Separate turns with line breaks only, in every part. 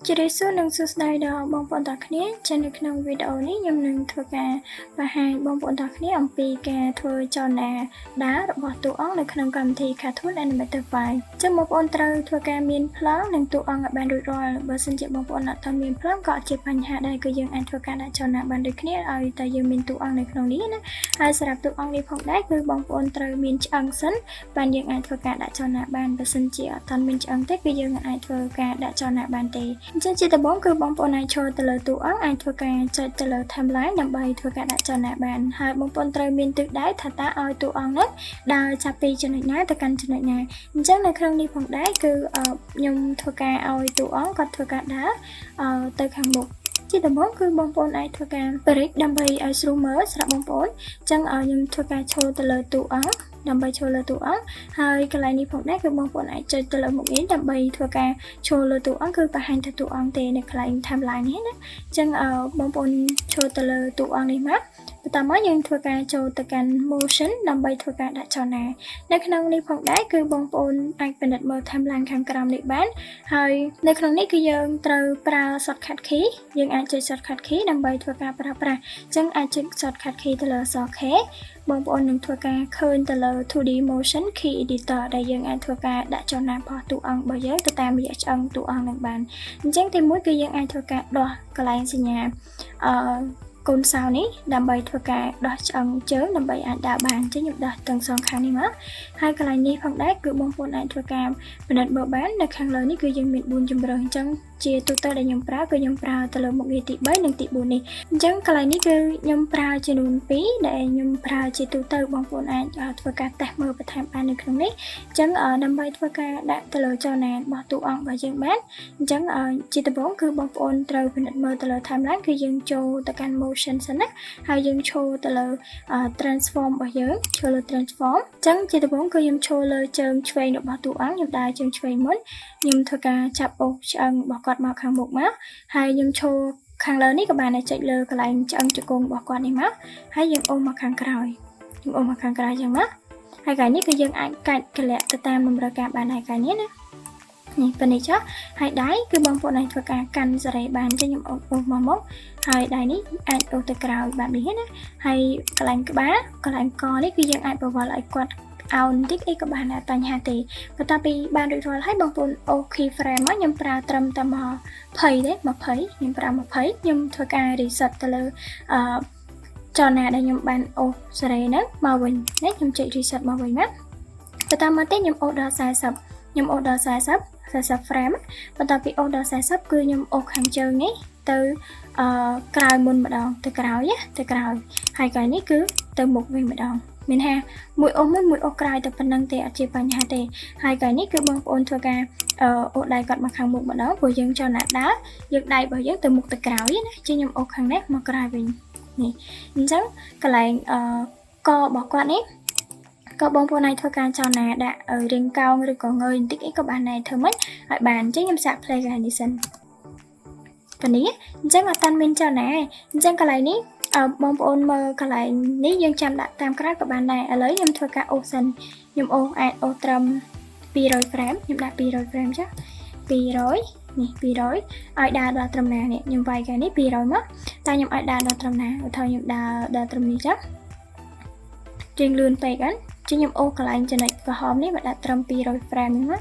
ជារីសួរនឹងសួស្តីដល់បងប្អូនទាំងគ្នាចានៅក្នុងវីដេអូនេះខ្ញុំនឹងធ្វើការបង្ហាញបងប្អូនទាំងគ្នាអំពីការធ្វើចលនាដើររបស់តួអង្គនៅក្នុងកម្មវិធី Cartoon Animator File ចឹងបងប្អូនត្រូវធ្វើការមានប្លង់និងតួអង្គឲ្យបានរួចរាល់បើសិនជាបងប្អូនអត់ទាន់មានប្លង់ក៏អត់ជាបញ្ហាដែរគឺយើងអាចធ្វើការដាក់ចលនាបានដូចគ្នាឲ្យតែយើងមានតួអង្គនៅក្នុងនេះណាហើយសម្រាប់តួអង្គនេះផងដែរគឺបងប្អូនត្រូវមានឆ្អឹងសិនបានយើងអាចធ្វើការដាក់ចលនាបានបើសិនជាអត់ទាន់មានឆ្អឹងទេគឺយើងអាចធ្វើការដាក់ចលនាបានទេអញ្ចឹងជាដំបូងគឺបងប្អូនអាចចូលទៅលើតួអង្គអាចធ្វើការចុចទៅលើ timeline ដើម្បីធ្វើការដាក់ចលនាបានហើយបងប្អូនត្រូវមានទិសដៅថាតើឲ្យតួអង្គនោះដើរចាប់ពីចំណុចណាទៅកាន់ចំណុចណាអញ្ចឹងនៅក្នុងនេះផងដែរគឺខ្ញុំធ្វើការឲ្យតួអង្គគាត់ធ្វើការដើរទៅខាងមុខជាដំបូងគឺបងប្អូនអាចធ្វើការ break ដើម្បីឲ្យស្រួលមើលសម្រាប់បងប្អូនអញ្ចឹងខ្ញុំធ្វើការចូលទៅលើតួអង្គដើម្បីចូលលើតួអង្គហើយកន្លែងនេះផងដែរគឺបងប្អូនអាចចុចទៅលើមុខនេះដើម្បីធ្វើការចូលលើតួអង្គគឺបង្ហាញថាតួអង្គទេនៅកន្លែង timeline នេះណាអញ្ចឹងបងប្អូនចូលទៅលើតួអង្គនេះមកបន្តមកយើងធ្វើការចូលទៅកាន់ motion ដើម្បីធ្វើការដាក់ចលនានៅក្នុងនេះផងដែរគឺបងប្អូនអាចពិនិត្យមើល timeline ខាងក្រោមនេះបានហើយនៅក្នុងនេះគឺយើងត្រូវប្រើ shortcut key យើងអាចចុច shortcut key ដើម្បីធ្វើការប្រើប្រាស់អញ្ចឹងអាចចុច shortcut key ទៅលើអក្សរ K បងប្អូននឹងធ្វើការឃើញទៅលើ 2D motion key editor ដែលយើងអាចធ្វើការដាក់ចលនារបស់តួអង្គរបស់យើងទៅតាមរយៈឆ្អឹងតួអង្គនឹងបានអញ្ចឹងទីមួយគឺយើងអាចធ្វើការដោះកន្លែងសញ្ញាកូនសោនេះដើម្បីធ្វើការដោះឆ្អឹងជើងដើម្បីអាចដើរបានអញ្ចឹងខ្ញុំដោះទាំងសងខាងនេះមកហើយកន្លែងនេះផងដែរគឺបងប្អូនអាចធ្វើការពិនិត្យមើលបាននៅខាងលើនេះគឺយើងមាន4ជម្រើសអញ្ចឹងជាទូទៅដែលខ្ញុំប្រើគឺខ្ញុំប្រើទៅលើមុខងារទី3និងទី4នេះអញ្ចឹងកន្លែងនេះគឺខ្ញុំប្រើចំនួន2ដែលខ្ញុំប្រើជាទូទៅបងប្អូនអាចធ្វើការតេស្តមើលបន្ថែមបាននៅក្នុងនេះអញ្ចឹងដើម្បីធ្វើការដាក់ទៅលើចលនារបស់តួអង្គរបស់យើងបានអញ្ចឹងជាដំបូងគឺបងប្អូនត្រូវពិនិត្យមើលទៅលើ timeline គឺយើងចូលទៅកាន់ motion សិនណាហើយយើងចូលទៅលើ transform របស់យើងចូលលើ transform អញ្ចឹងជាដំបូងគឺខ្ញុំចូលលើជើងឆ្វេងរបស់តួអង្គខ្ញុំដើរជើងឆ្វេងមុនខ្ញុំធ្វើការចាប់អូសឆ្អឹងរបស់គាត់មកខាងមុខមកហើយខ្ញុំចូលខាងលើនេះក៏បានដែរចុចលើកន្លែងឆ្អឹងជង្គង់របស់គាត់នេះមកហើយយើងអូសមកខាងក្រោយខ្ញុំអូសមកខាងក្រោយចឹងមកហើយកន្លែងនេះគឺយើងអាចកាច់កលៈទៅតាមតម្រូវការបានហើយកន្លែងនេះណានេះប៉ុណ្ណេះចុះហើយដៃគឺបងប្អូនអាចធ្វើការកាន់សេរីបានចឹងខ្ញុំអូសមកមុខហើយដៃនេះអាចអូសទៅក្រោយបែបនេះណាហើយកន្លែងក្បាលកន្លែងកនេះគឺយើងអាចបវល់ឲ្យគាត់អោនបន្តិចអីក៏បានដែរបញ្ហាទេបន្ទាប់ពីបានរួចរាល់ហើយបងប្អូនអូស key frame មកខ្ញុំប្រើត្រឹមតែ20ទេ20ខ្ញុំប្រើ20ខ្ញុំធ្វើការ reset ទៅលើចលនាដែលខ្ញុំបានអូសសេរីហ្នឹងមកវិញណាខ្ញុំចុច reset មកវិញណាបន្តមកទៀតខ្ញុំអូសដល់40ខ្ញុំអូសដល់40 frame បន្ទាប់ពីអូសដល់40គឺខ្ញុំអូសខាងជើងនេះទៅក្រោយមុនម្ដងទៅក្រោយទៅក្រោយហើយកន្លែងនេះគឺទៅមុខវិញម្ដងមានថាមួយអូសមុនមួយអូសក្រោយតែប៉ុណ្្នឹងទេអត់ជាបញ្ហាទេហើយកន្លែងនេះគឺបងប្អូនធ្វើការអូសដៃគាត់មកខាងមុខម្ដងព្រោះយើងចង់ណាដើរយើងដៃរបស់យើងទៅមុខទៅក្រោយណាជាខ្ញុំអូសខាងនេះមកក្រោយវិញនេះអញ្ចឹងកន្លែងករបស់គាត់នេះក៏បងប្អូនអាចធ្វើការចលនាដាក់រាងកោងឬក៏ងើយបន្តិចអីក៏បានដែរធ្វើមិនឲ្យបានអញ្ចឹងខ្ញុំសាក play កន្លែងនេះសិនប៉ុណ្នេះអញ្ចឹងអត់តាន់មានចលនាអញ្ចឹងកន្លែងនេះបងប្អូនមើលកន្លែងនេះយើងចាំដាក់តាមក្រោយក៏បានដែរឥឡូវខ្ញុំធ្វើការអូសសិនខ្ញុំអូសអាចអូសត្រឹម200 frame ខ្ញុំដាក់200 frame ចា200នេះ200ឲ្យដើរដល់ត្រឹមណានេះខ្ញុំវាយកន្លែងនេះ200មកតែខ្ញុំអាចដើរដល់ត្រឹមណាឧទាហរណ៍ខ្ញុំដើរដល់ត្រឹមនេះចាជាងលឿនពេកហ្នឹងជាខ្ញុំអូសកន្លែងចំណុចក្រហមនេះមកដាក់ត្រឹម200 frame ហ្នឹងណា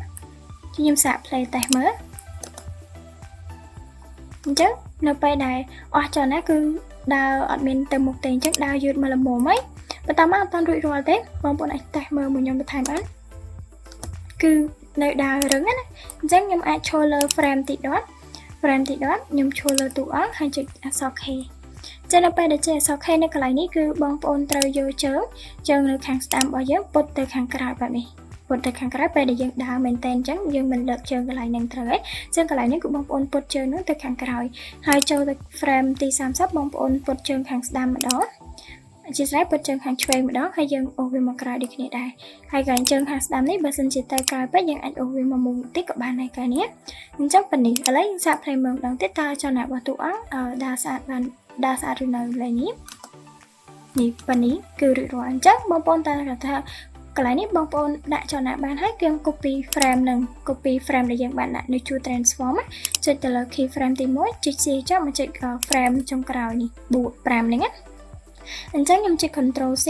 ជាខ្ញុំសាក play តេស្តមើលអញ្ចឹងនៅពេលដែលអស់ចលនាគឺដើរអត់មានទៅមុខទេអញ្ចឹងដើរយឺតមកល្មមហីបន្តមកអត់តាន់រួចរាល់ទេបងប្អូនអាចតេស្តមើលមួយខ្ញុំបន្ថែមបានគឺនៅដើររឹងណាអញ្ចឹងខ្ញុំអាចឈរលើ frame ទី10ខ្ញុំឈរលើតួអង្គហើយចុចអក្សរ K ចឹងនៅពេលដែលចុចអក្សរ K នៅកន្លែងនេះគឺបងប្អូនត្រូវយកជើងនៅខាងស្ដាំរបស់យើងពុតទៅខាងក្រៅបែបនេះពុតទៅខាងក្រៅពេលដែលយើងដើរមែនតើអញ្ចឹងយើងមិនលើកជើងកន្លែងហ្នឹងត្រូវទេអញ្ចឹងកន្លែងនេះគឺបងប្អូនពុតជើងហ្នឹងទៅខាងក្រោយហើយចូលទៅ frame ទី30បងប្អូនពុតជើងខាងស្ដាំម្ដងជាស្រ័យពុតជើងខាងឆ្វេងម្ដងហើយយើងអូសវាមកក្រៅដូចគ្នាដែរហើយកន្លែងជើងខាងស្ដាំនេះបើសិនជាទៅក្រៅពេកយើងអាចអូសវាមកមុខបន្តិចក៏បានដែរកាលនេះអញ្ចឹងប៉ុណ្នេះឥឡូវយើងសាក play មើលម្ដងទៀតតើចលនារបស់តួអង្គដើរស្អាតបានដើរស្អាតឬនៅឡើយនេះប៉ុណ្នេះគឺរួចរាល់អញ្ចឹងបងប្អូនតើថា កន្លែងនេះបងប្អូនដាក់ចលនាបានហើយគឺ copy frame នឹង copy frame ដែលយើងបានដាក់នៅជួរ transform ចុចទៅលើ key frame ទី1ចុច C ចុចមកចុច frame ចុងក្រោយនេះ5ហ្នឹងណាអញ្ចឹងខ្ញុំចុច control C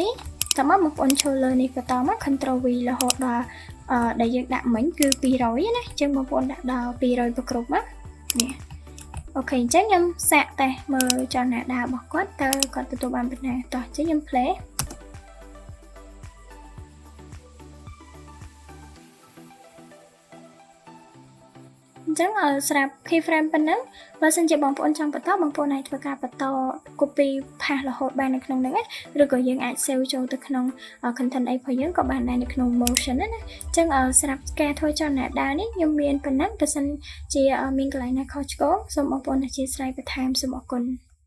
តមកបងប្អូនចូលលើនេះបន្តមក control V រហូតដល់ដែលយើងដាក់មិញគឺ200ណាអញ្ចឹងបងប្អូនដាក់ដល់200ប្រគ្រប់មកនេះអូខេអញ្ចឹងខ្ញុំសាកតេស្តមើលចលនាដើររបស់គាត់តើគាត់ទទួលបានប៉ុណ្ណាតោះអញ្ចឹងខ្ញុំ play អញ្ចឹងស្រាប់ keyframe ប៉ុណ្ណឹងបើសិនជាបងប្អូនចង់បន្តបងប្អូនអាចធ្វើការបន្ត copy paste រហូតបាននៅក្នុងហ្នឹងឬក៏យើងអាច save ចូលទៅក្នុង content អីរបស់យើងក៏បានដែរនៅក្នុង motion ណាអញ្ចឹងស្រាប់ការធ្វើចលនាដើរនេះខ្ញុំមានប៉ុណ្ណឹងបើសិនជាមានកន្លែងណាខុសឆ្គងសូមបងប្អូនអធិស្ឋានបន្ថែមសូមអរគុណ